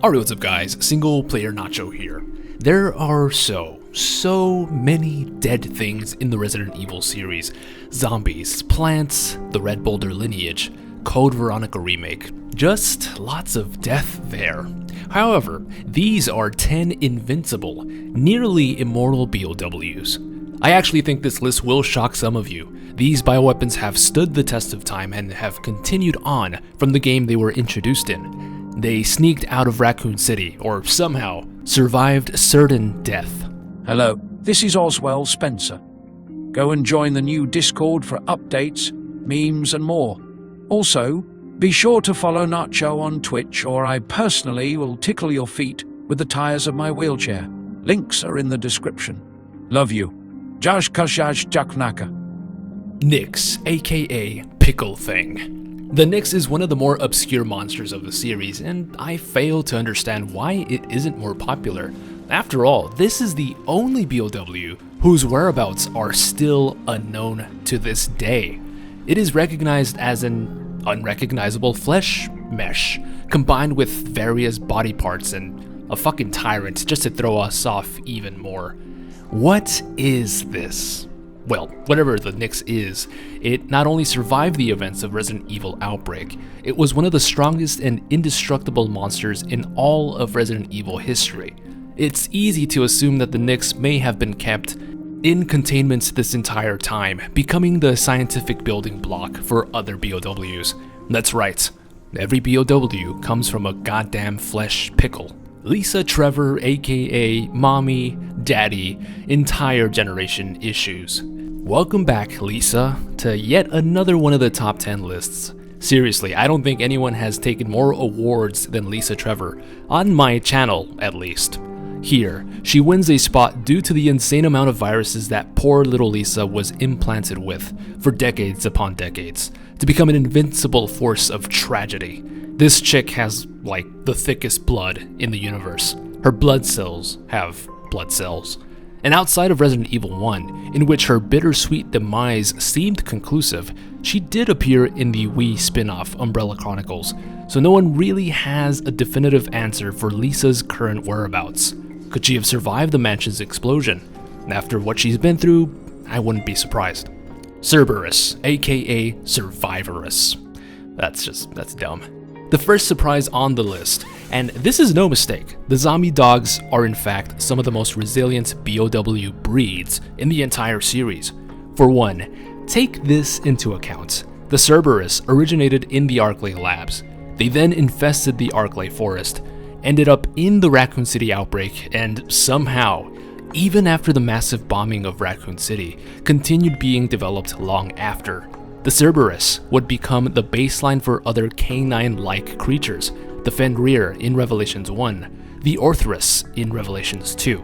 Alright, what's up guys, Single Player Nacho here. There are so many dead things in the Resident Evil series. Zombies, plants, the Red Boulder lineage, Code Veronica remake. Just lots of death there. However, these are 10 invincible, nearly immortal B.O.Ws. I actually think this list will shock some of you. These bioweapons have stood the test of time and have continued on from the game they were introduced in. They sneaked out of Raccoon City, or somehow survived certain death. Hello, this is Oswald Spencer. Go and join the new Discord for updates, memes and more. Also, be sure to follow Nacho on Twitch, or I personally will tickle your feet with the tires of my wheelchair. Links are in the description. Love you. Josh Kashash Jaknaka. Nyx, aka Pickle Thing. The Nyx is one of the more obscure monsters of the series, and I fail to understand why it isn't more popular. After all, this is the only B.O.W. whose whereabouts are still unknown to this day. It is recognized as an unrecognizable flesh mesh, combined with various body parts and a fucking tyrant just to throw us off even more. What is this? Well, whatever the Nyx is, it not only survived the events of Resident Evil Outbreak, it was one of the strongest and indestructible monsters in all of Resident Evil history. It's easy to assume that the Nyx may have been kept in containment this entire time, becoming the scientific building block for other B.O.Ws. That's right, every B.O.W. comes from a goddamn flesh pickle. Lisa Trevor, aka Mommy, Daddy, entire generation issues. Welcome back, Lisa, to yet another one of the top 10 lists. Seriously, I don't think anyone has taken more awards than Lisa Trevor, on my channel at least. Here, she wins a spot due to the insane amount of viruses that poor little Lisa was implanted with for decades upon decades, to become an invincible force of tragedy. This chick has, like, the thickest blood in the universe. Her blood cells have blood cells. And outside of Resident Evil 1, in which her bittersweet demise seemed conclusive, she did appear in the Wii spin-off Umbrella Chronicles, so no one really has a definitive answer for Lisa's current whereabouts. Could she have survived the mansion's explosion? After what she's been through, I wouldn't be surprised. Cerberus, aka Survivorus. That's dumb. The first surprise on the list, and this is no mistake, the zombie dogs are in fact some of the most resilient B.O.W. breeds in the entire series. For one, take this into account. The Cerberus originated in the Arklay labs. They then infested the Arklay forest, ended up in the Raccoon City outbreak, and somehow, even after the massive bombing of Raccoon City, continued being developed long after. The Cerberus would become the baseline for other canine-like creatures, the Fenrir in Revelations 1, the Orthrus in Revelations 2.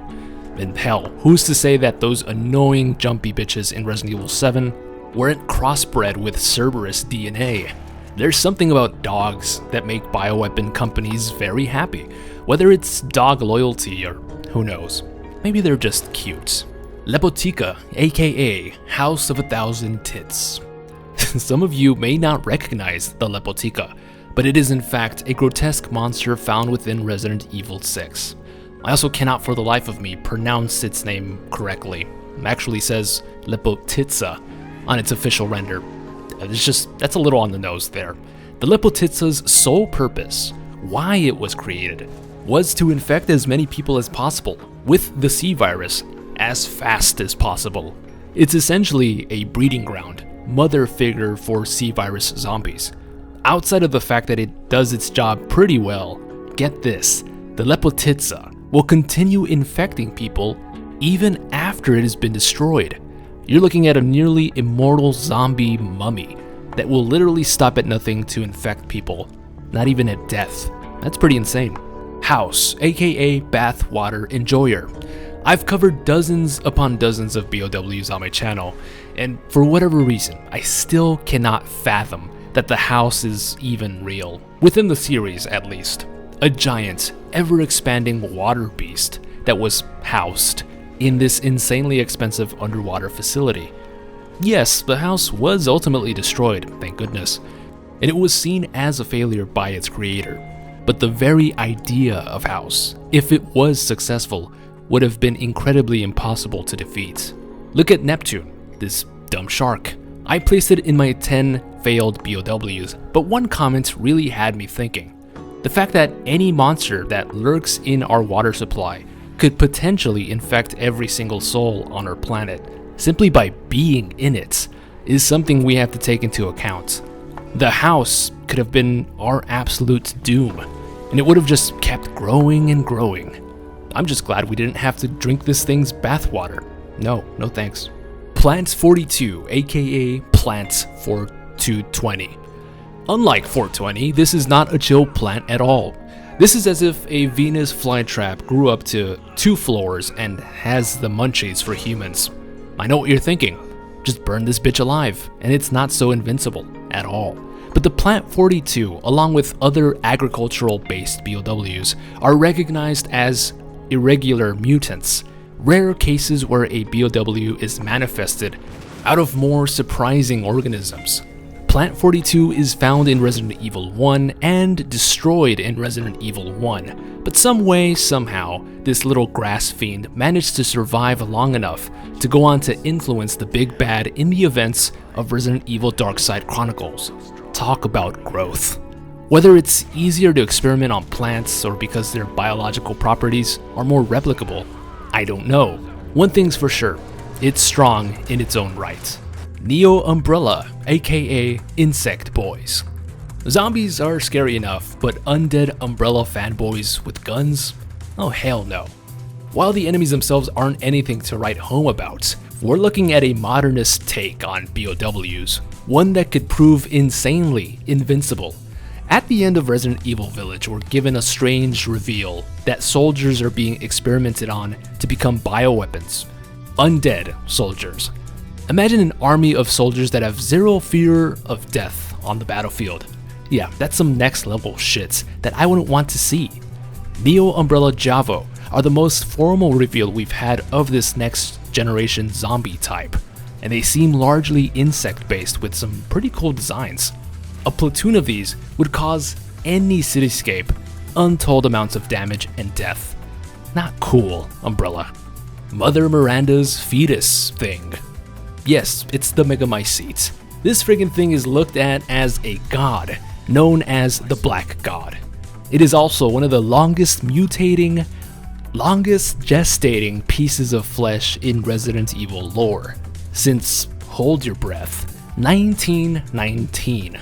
And hell, who's to say that those annoying jumpy bitches in Resident Evil 7 weren't crossbred with Cerberus DNA? There's something about dogs that make bioweapon companies very happy, whether it's dog loyalty or who knows. Maybe they're just cute. Leotia, aka House of 1,000 Tits. Some of you may not recognize the Leotia, but it is in fact a grotesque monster found within Resident Evil 6. I also cannot for the life of me pronounce its name correctly. It actually says Lepotitsa on its official render. That's a little on the nose there. The Lepotitsa's sole purpose, why it was created, was to infect as many people as possible with the C virus as fast as possible. It's essentially a breeding ground, mother figure for C virus zombies. Outside of the fact that it does its job pretty well, get this, the Lepotitsa will continue infecting people even after it has been destroyed. You're looking at a nearly immortal zombie mummy that will literally stop at nothing to infect people, not even at death. That's pretty insane. House, aka Bathwater Enjoyer. I've covered dozens upon dozens of B.O.Ws on my channel, and for whatever reason, I still cannot fathom that the house is even real, within the series at least. A giant, ever-expanding water beast that was housed in this insanely expensive underwater facility. Yes, the house was ultimately destroyed, thank goodness, and it was seen as a failure by its creator. but the very idea of House, if it was successful, would have been incredibly impossible to defeat. Look at Neptune, this dumb shark. I placed it in my 10 failed B.O.Ws, but one comment really had me thinking. The fact that any monster that lurks in our water supply could potentially infect every single soul on our planet simply by being in it is something we have to take into account. The house could have been our absolute doom, and it would have just kept growing and growing. I'm just glad we didn't have to drink this thing's bathwater. No thanks. Plant 42, aka Plant 4220. Unlike 420, this is not a chill plant at all. This is as if a Venus flytrap grew up to 2 floors and has the munchies for humans. I know what you're thinking. Just burn this bitch alive, and it's not so invincible at all. But the Plant 42, along with other agricultural-based B.O.Ws, are recognized as irregular mutants, rare cases where a B.O.W is manifested out of more surprising organisms. Plant 42 is found in Resident Evil 1 and destroyed in Resident Evil 1, but some way, somehow, this little grass fiend managed to survive long enough to go on to influence the big bad in the events of Resident Evil Darkside Chronicles. Talk about growth. Whether it's easier to experiment on plants or because their biological properties are more replicable, I don't know. One thing's for sure, it's strong in its own right. Neo Umbrella, aka Insect Boys. Zombies are scary enough, but undead Umbrella fanboys with guns? Oh hell no. While the enemies themselves aren't anything to write home about, we're looking at a modernist take on B.O.Ws, one that could prove insanely invincible. At the end of Resident Evil Village, we're given a strange reveal that soldiers are being experimented on to become bioweapons. Undead soldiers. Imagine an army of soldiers that have zero fear of death on the battlefield. Yeah, that's some next level shit that I wouldn't want to see. Neo Umbrella Javo are the most formal reveal we've had of this next generation zombie type, and they seem largely insect based with some pretty cool designs. A platoon of these would cause any cityscape untold amounts of damage and death. Not cool, Umbrella. Mother Miranda's fetus thing. Yes, it's the Megamycete. This friggin' thing is looked at as a god, known as the Black God. It is also one of the longest gestating pieces of flesh in Resident Evil lore, since, hold your breath, 1919.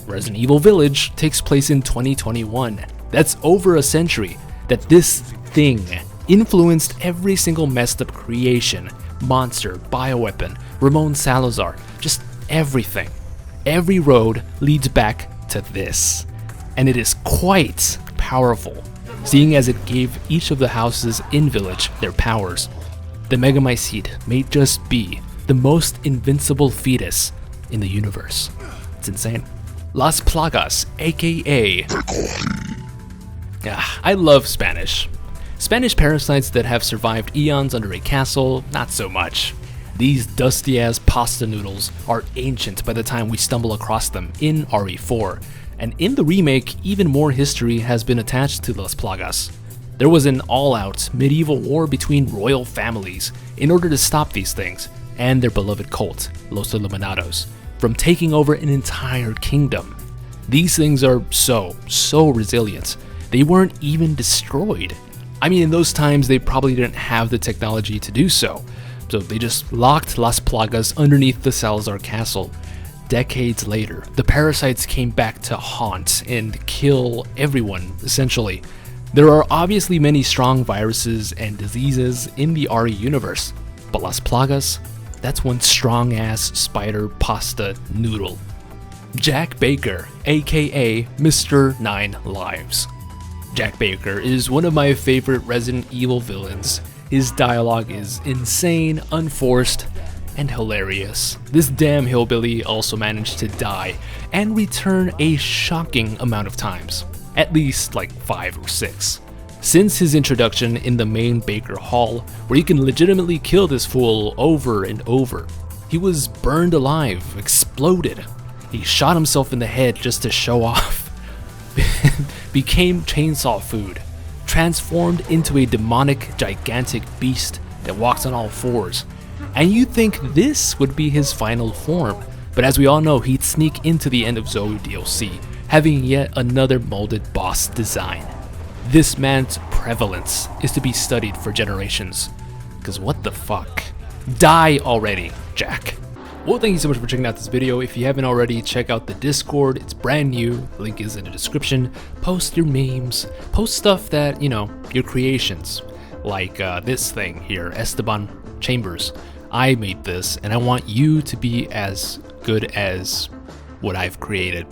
Resident Evil Village takes place in 2021. That's over a century that this thing influenced every single messed up creation, monster, bioweapon, Ramon Salazar, just everything. Every road leads back to this, and it is quite powerful, seeing as it gave each of the houses in Village their powers. The Megamycete may just be the most invincible fetus in the universe. It's insane. Las Plagas, aka... I love Spanish. Spanish parasites that have survived eons under a castle, not so much. These dusty-ass pasta noodles are ancient by the time we stumble across them in RE4, and in the remake, even more history has been attached to Las Plagas. There was an all-out medieval war between royal families in order to stop these things and their beloved cult, Los Illuminados, from taking over an entire kingdom. These things are so resilient. They weren't even destroyed. I mean, in those times, they probably didn't have the technology to do so. So they just locked Las Plagas underneath the Salazar castle. Decades later, the parasites came back to haunt and kill everyone, essentially. There are obviously many strong viruses and diseases in the RE universe, but Las Plagas, that's one strong-ass spider pasta noodle. Jack Baker, aka Mr. 9 Lives. Jack Baker is one of my favorite Resident Evil villains. His dialogue is insane, unforced, and hilarious. This damn hillbilly also managed to die and return a shocking amount of times, at least like 5 or 6. Since his introduction in the main Baker Hall, where you can legitimately kill this fool over and over, he was burned alive, exploded. He shot himself in the head just to show off. became chainsaw food, transformed into a demonic, gigantic beast that walks on all fours. And you think this would be his final form, but as we all know, he'd sneak into the End of Zoe DLC, having yet another molded boss design. This man's prevalence is to be studied for generations. Cause what the fuck? Die already, Jack. Well, thank you so much for checking out this video. If you haven't already, check out the Discord. It's brand new. Link is in the description. Post your memes. Post stuff that, you know, your creations. Like this thing here, Esteban Chambers. I made this, and I want you to be as good as what I've created.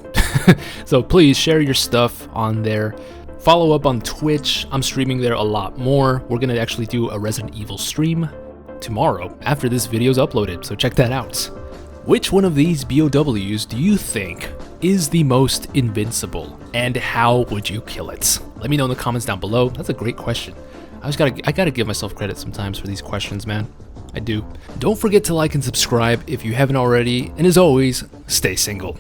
So please share your stuff on there. Follow up on Twitch. I'm streaming there a lot more. We're gonna actually do a Resident Evil stream tomorrow after this video is uploaded, so check that out. Which one of these B.O.Ws do you think is the most invincible, and how would you kill it? Let me know in the comments down below. That's a great question. I gotta give myself credit sometimes for these questions, man. I do. Don't forget to like and subscribe if you haven't already, and as always, stay single.